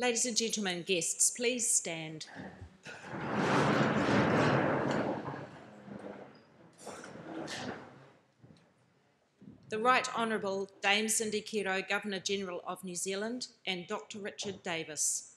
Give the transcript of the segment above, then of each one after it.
Ladies and gentlemen, guests, please stand. The Right Honourable Dame Cindy Kero, Governor-General of New Zealand, and Dr. Richard Davis.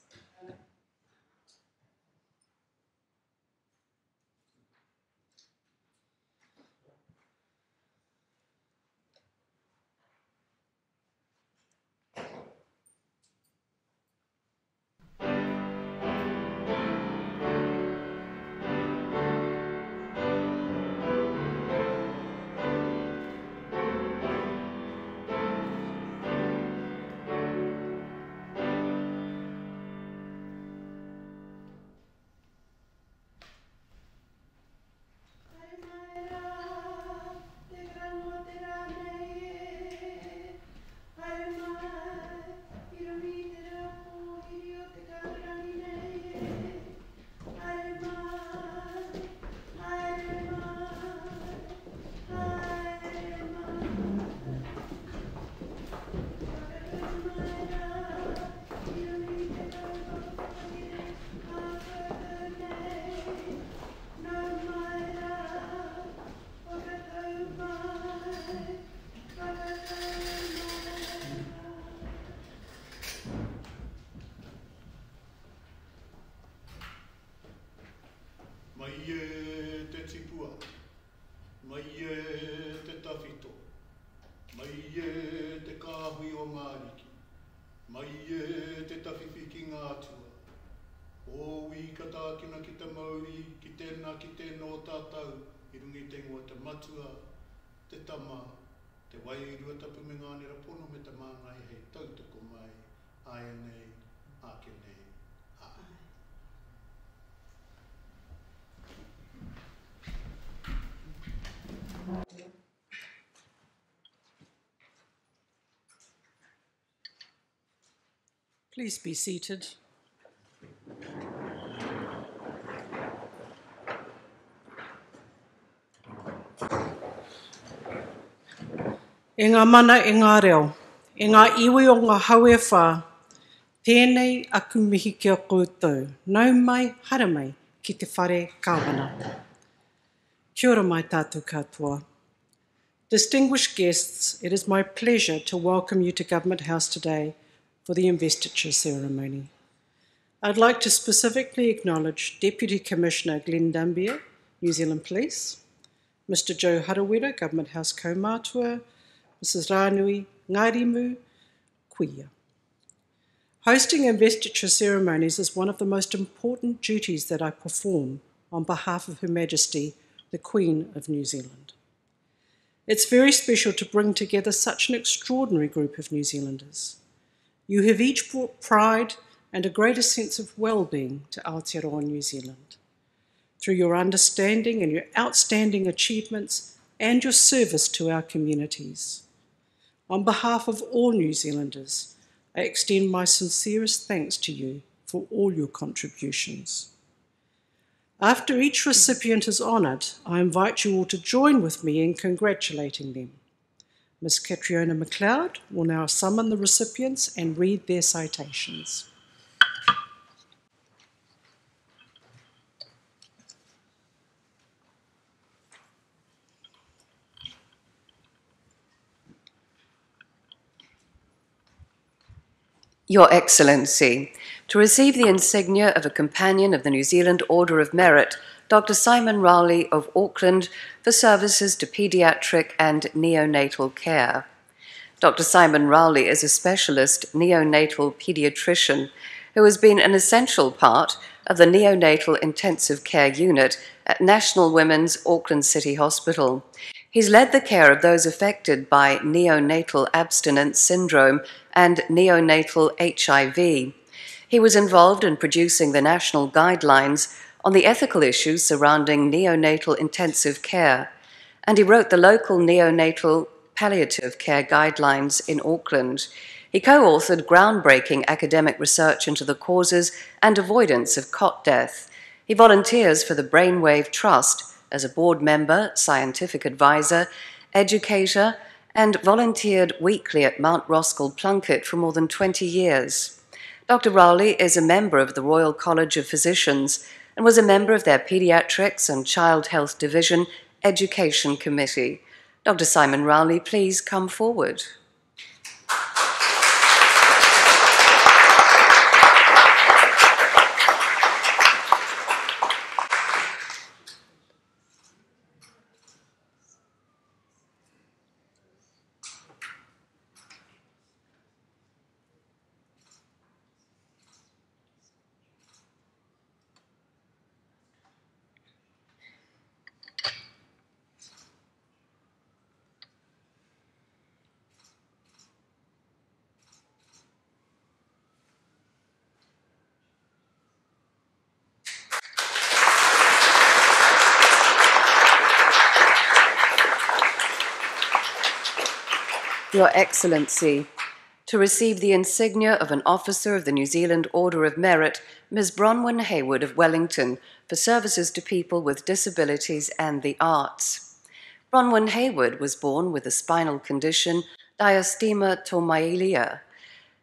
Please be seated. E ngā mana e ngā reo, e ngā iwi o ngā haue whā, tēnei aku mihi kia koutou, nau mai, hara mai, ki te whare kāwana. Kia ora mai tātou katoa. Distinguished guests, it is my pleasure to welcome you to Government House today for the investiture ceremony. I'd like to specifically acknowledge Deputy Commissioner Glenn Dumbier, New Zealand Police, Mr Joe Harawira, Government House Kaumātua, Mrs Rānui Ngairimu Kuia. Hosting investiture ceremonies is one of the most important duties that I perform on behalf of Her Majesty, the Queen of New Zealand. It's very special to bring together such an extraordinary group of New Zealanders. You have each brought pride and a greater sense of well-being to Aotearoa New Zealand through your understanding and your outstanding achievements and your service to our communities. On behalf of all New Zealanders, I extend my sincerest thanks to you for all your contributions. After each recipient is honoured, I invite you all to join with me in congratulating them. Ms Catriona McLeod will now summon the recipients and read their citations. Your Excellency, to receive the insignia of a Companion of the New Zealand Order of Merit, Dr. Simon Rowley of Auckland for services to paediatric and neonatal care. Dr. Simon Rowley is a specialist neonatal paediatrician who has been an essential part of the neonatal intensive care unit at National Women's Auckland City Hospital. He's led the care of those affected by neonatal abstinence syndrome and neonatal HIV. He was involved in producing the national guidelines on the ethical issues surrounding neonatal intensive care, and he wrote the local neonatal palliative care guidelines in Auckland. He co-authored groundbreaking academic research into the causes and avoidance of cot death. He volunteers for the Brainwave Trust as a board member, scientific advisor, educator, and volunteered weekly at Mount Roskill Plunket for more than 20 years. Dr. Rowley is a member of the Royal College of Physicians and was a member of their Paediatrics and Child Health Division Education Committee. Dr. Simon Rowley, please come forward. Your Excellency, to receive the insignia of an Officer of the New Zealand Order of Merit, Ms. Bronwyn Hayward of Wellington, for services to people with disabilities and the arts. Bronwyn Hayward was born with a spinal condition, diastema tomailia.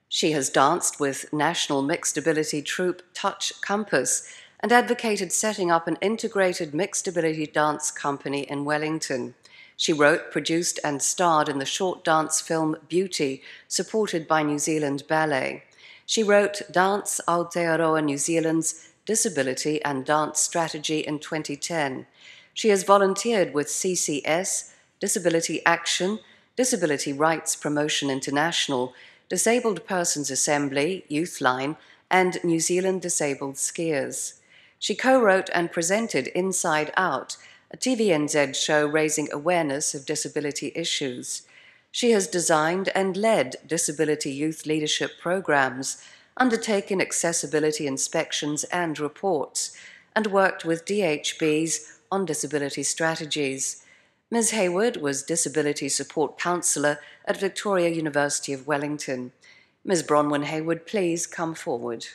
She has danced with National Mixed Ability troupe Touch Compass and advocated setting up an integrated mixed ability dance company in Wellington. She wrote, produced and starred in the short dance film Beauty, supported by New Zealand Ballet. She wrote Dance Aotearoa New Zealand's Disability and Dance Strategy in 2010. She has volunteered with CCS, Disability Action, Disability Rights Promotion International, Disabled Persons Assembly, Youthline, and New Zealand Disabled Skiers. She co-wrote and presented Inside Out, a TVNZ show raising awareness of disability issues. She has designed and led disability youth leadership programs, undertaken accessibility inspections and reports, and worked with DHBs on disability strategies. Ms. Hayward was Disability Support Counsellor at Victoria University of Wellington. Ms. Bronwyn Hayward, please come forward.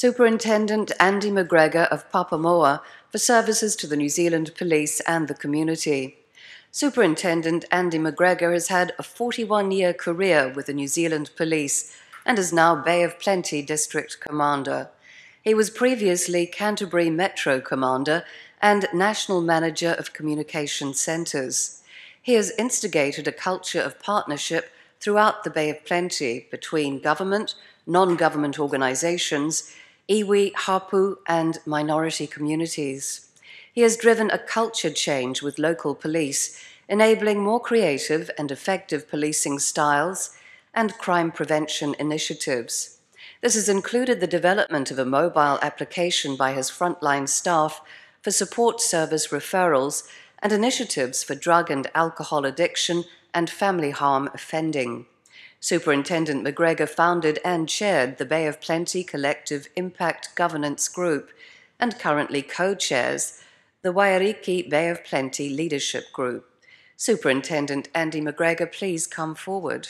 Superintendent Andy McGregor of Papamoa for services to the New Zealand Police and the community. Superintendent Andy McGregor has had a 41-year career with the New Zealand Police and is now Bay of Plenty District Commander. He was previously Canterbury Metro Commander and National Manager of Communication Centres. He has instigated a culture of partnership throughout the Bay of Plenty between government, non-government organisations, iwi, hapu, and minority communities. He has driven a culture change with local police, enabling more creative and effective policing styles and crime prevention initiatives. This has included the development of a mobile application by his frontline staff for support service referrals and initiatives for drug and alcohol addiction and family harm offending. Superintendent McGregor founded and chaired the Bay of Plenty Collective Impact Governance Group and currently co-chairs the Wairiki Bay of Plenty Leadership Group. Superintendent Andy McGregor, please come forward.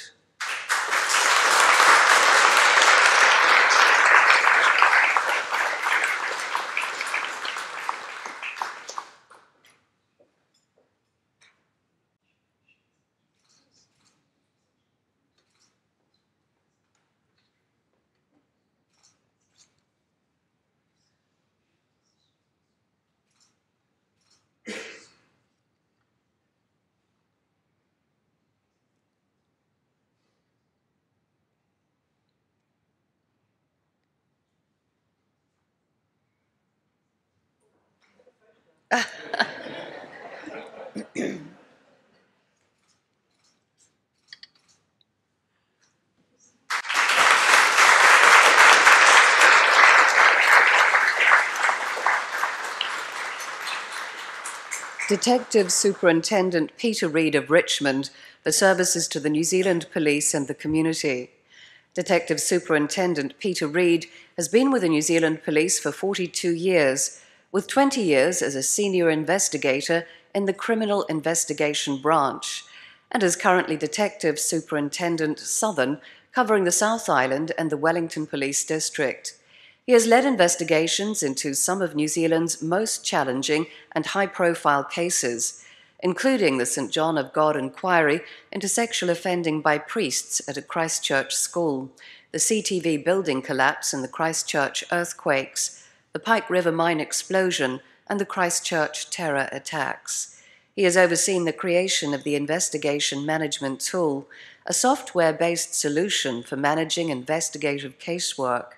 Detective Superintendent Peter Reid of Richmond for services to the New Zealand Police and the community. Detective Superintendent Peter Reid has been with the New Zealand Police for 42 years, with 20 years as a senior investigator in the Criminal Investigation Branch, and is currently Detective Superintendent Southern, covering the South Island and the Wellington Police District. He has led investigations into some of New Zealand's most challenging and high-profile cases, including the St John of God inquiry into sexual offending by priests at a Christchurch school, the CTV building collapse and the Christchurch earthquakes, the Pike River mine explosion, and the Christchurch terror attacks. He has overseen the creation of the Investigation Management Tool, a software-based solution for managing investigative casework.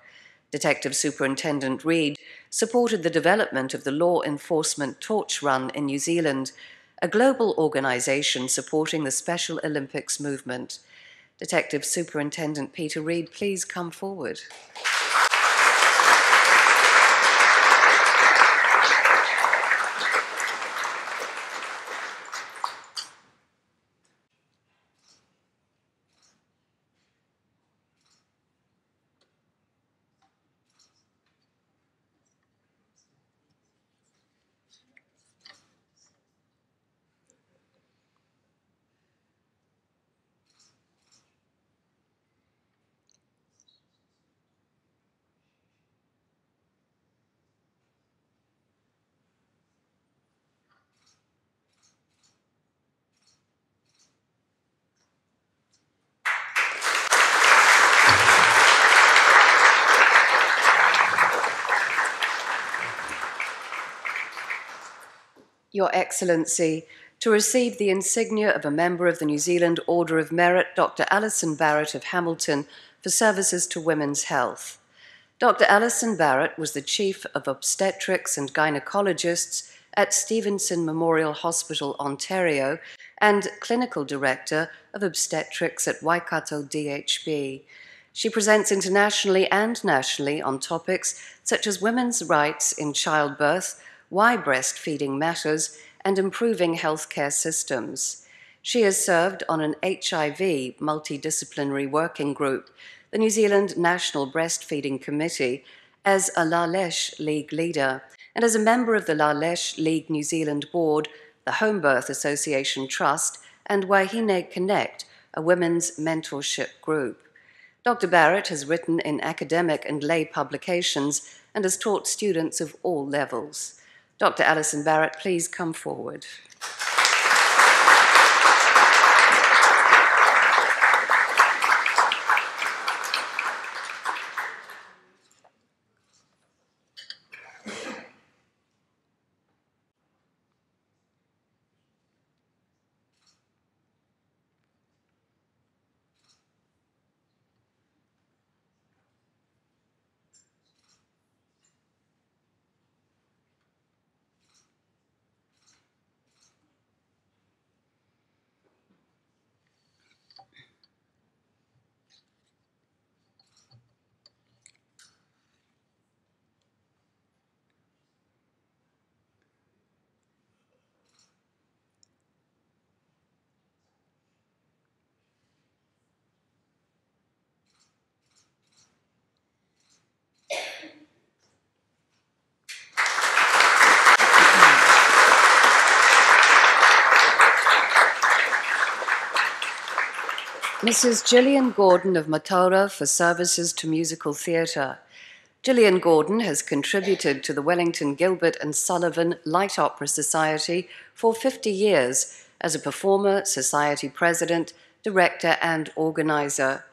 Detective Superintendent Reid supported the development of the Law Enforcement Torch Run in New Zealand, a global organisation supporting the Special Olympics movement. Detective Superintendent Peter Reid, please come forward. Your Excellency, to receive the insignia of a member of the New Zealand Order of Merit, Dr. Alison Barrett of Hamilton, for services to women's health. Dr. Alison Barrett was the Chief of Obstetrics and Gynecologists at Stevenson Memorial Hospital, Ontario, and Clinical Director of Obstetrics at Waikato DHB. She presents internationally and nationally on topics such as women's rights in childbirth, why breastfeeding matters, and improving healthcare systems. She has served on an HIV multidisciplinary working group, the New Zealand National Breastfeeding Committee, as a La Leche League leader, and as a member of the La Leche League New Zealand Board, the Home Birth Association Trust, and Wahine Connect, a women's mentorship group. Dr. Barrett has written in academic and lay publications and has taught students of all levels. Dr. Alison Barrett, please come forward. Mrs. Jillian Gordon of Mataura for services to musical theatre. Jillian Gordon has contributed to the Wellington Gilbert and Sullivan Light Opera Society for 50 years as a performer, society president, director and organiser.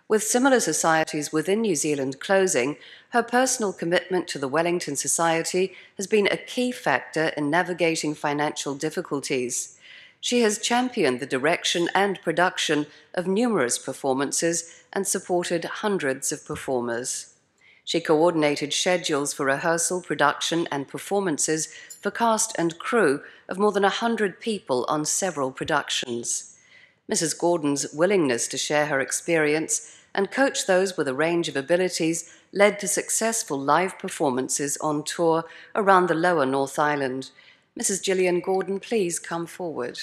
With similar societies within New Zealand closing, her personal commitment to the Wellington Society has been a key factor in navigating financial difficulties. She has championed the direction and production of numerous performances and supported hundreds of performers. She coordinated schedules for rehearsal, production, and performances for cast and crew of more than 100 people on several productions. Mrs. Gordon's willingness to share her experience and coach those with a range of abilities led to successful live performances on tour around the lower North Island. Mrs. Jillian Gordon, please come forward.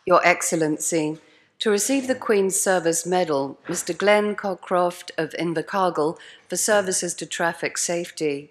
Your Excellency, to receive the Queen's Service Medal, Mr. Glenn Colcraft of Invercargill for services to traffic safety.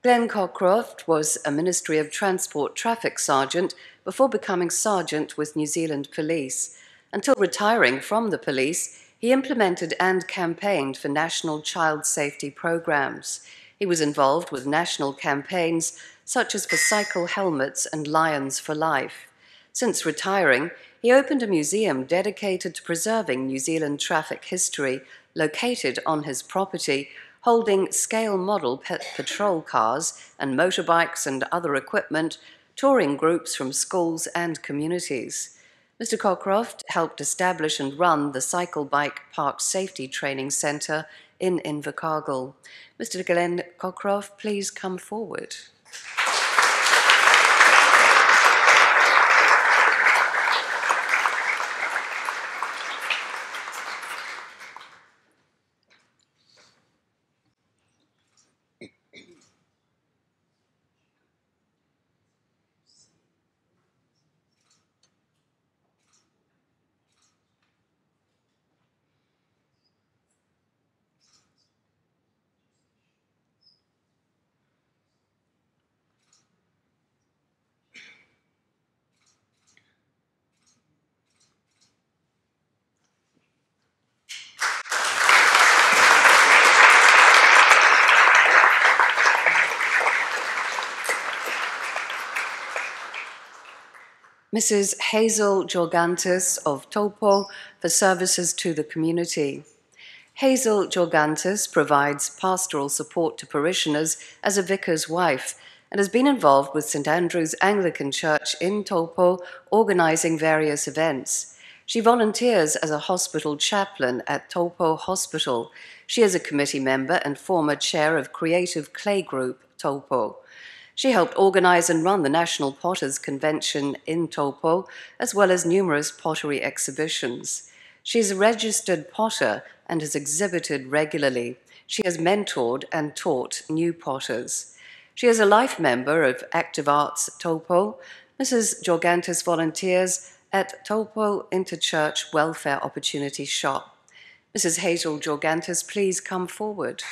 Glenn Colcraft was a Ministry of Transport traffic sergeant before becoming sergeant with New Zealand Police. Until retiring from the police, he implemented and campaigned for national child safety programs. He was involved with national campaigns such as for cycle helmets and Lions for Life. Since retiring, he opened a museum dedicated to preserving New Zealand traffic history located on his property, holding scale model patrol cars and motorbikes and other equipment, touring groups from schools and communities. Mr. Colcraft helped establish and run the Cycle Bike Park Safety Training Centre in Invercargill. Mr. Glenn Colcraft, please come forward. Mrs. Hazel Giorgantes of Taupo for services to the community. Hazel Giorgantes provides pastoral support to parishioners as a vicar's wife and has been involved with St Andrew's Anglican Church in Taupo, organising various events. She volunteers as a hospital chaplain at Taupo Hospital. She is a committee member and former chair of Creative Clay Group Taupo. She helped organise and run the National Potters Convention in Taupo, as well as numerous pottery exhibitions. She is a registered potter and has exhibited regularly. She has mentored and taught new potters. She is a life member of Active Arts Taupo. Mrs. Giorgantes volunteers at Taupo Interchurch Welfare Opportunity Shop. Mrs. Hazel Giorgantes, please come forward.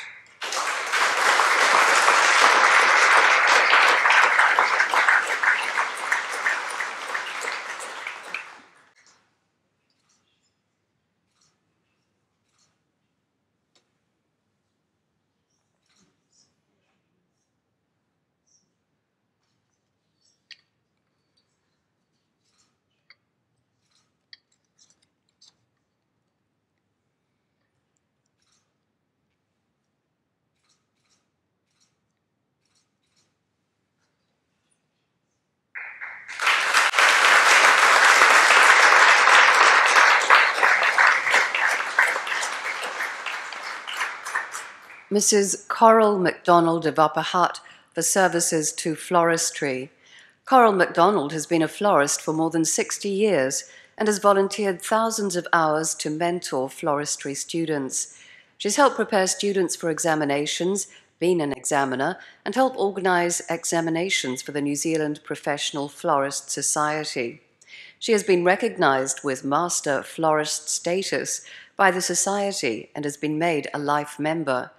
Mrs. Coral McDonald of Upper Hutt for services to floristry. Coral McDonald has been a florist for more than 60 years and has volunteered thousands of hours to mentor floristry students. She's helped prepare students for examinations, been an examiner, and helped organise examinations for the New Zealand Professional Florist Society. She has been recognised with Master Florist status by the Society and has been made a life member.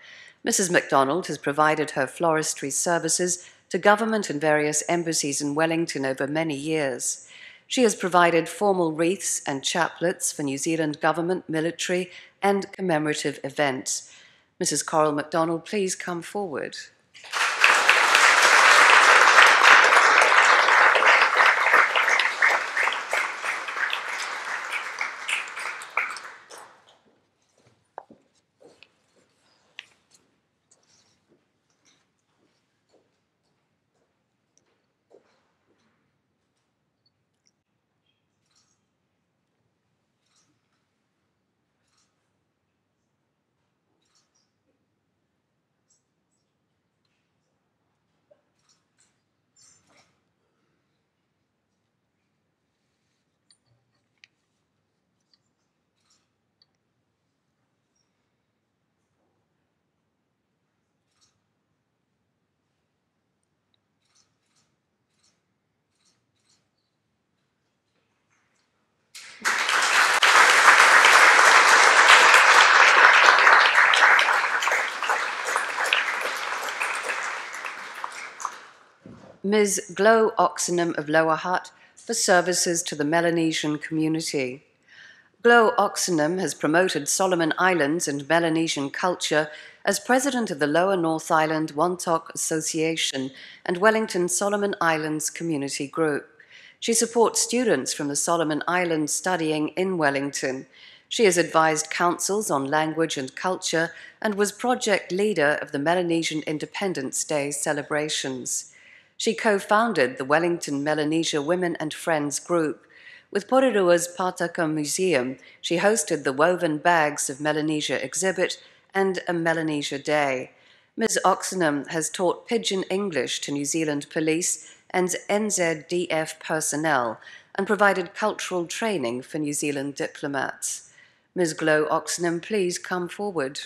Mrs. McDonald has provided her floristry services to government and various embassies in Wellington over many years. She has provided formal wreaths and chaplets for New Zealand government, military and commemorative events. Mrs. Coral McDonald, please come forward. Ms. Gloe Oxenam of Lower Hutt for services to the Melanesian community. Gloe Oxenam has promoted Solomon Islands and Melanesian culture as president of the Lower North Island Wontok Association and Wellington Solomon Islands Community Group. She supports students from the Solomon Islands studying in Wellington. She has advised councils on language and culture and was project leader of the Melanesian Independence Day celebrations. She co-founded the Wellington Melanesia Women and Friends group. With Porerua's Pātaka Museum, she hosted the Woven Bags of Melanesia exhibit and a Melanesia Day. Ms. Oxenam has taught Pidgin English to New Zealand police and NZDF personnel and provided cultural training for New Zealand diplomats. Ms. Gloe Oxenam, please come forward.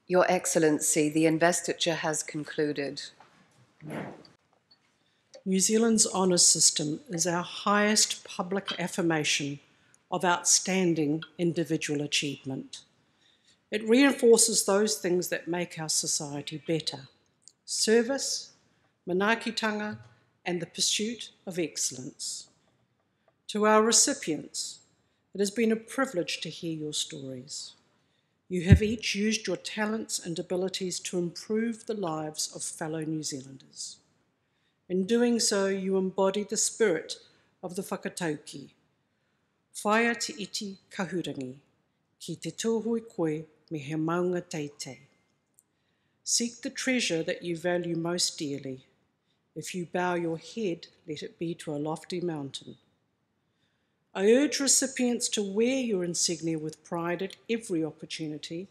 Your Excellency, the investiture has concluded. New Zealand's honours system is our highest public affirmation of outstanding individual achievement. It reinforces those things that make our society better: service, manaakitanga, and the pursuit of excellence. To our recipients, it has been a privilege to hear your stories. You have each used your talents and abilities to improve the lives of fellow New Zealanders. In doing so, you embody the spirit of the whakatauki. Whaia te iti kahurangi, ki te tūhui koe me he maunga teitei. Seek the treasure that you value most dearly. If you bow your head, let it be to a lofty mountain. I urge recipients to wear your insignia with pride at every opportunity,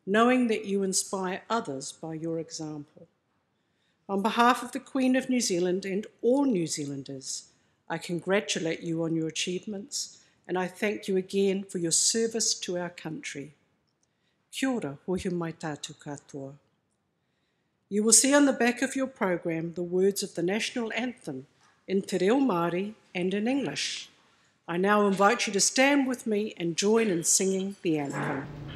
knowing that you inspire others by your example. On behalf of the Queen of New Zealand and all New Zealanders, I congratulate you on your achievements, and I thank you again for your service to our country. Kia ora, hohi mai tātou katoa. You will see on the back of your program the words of the national anthem in te reo Māori and in English. I now invite you to stand with me and join in singing the anthem.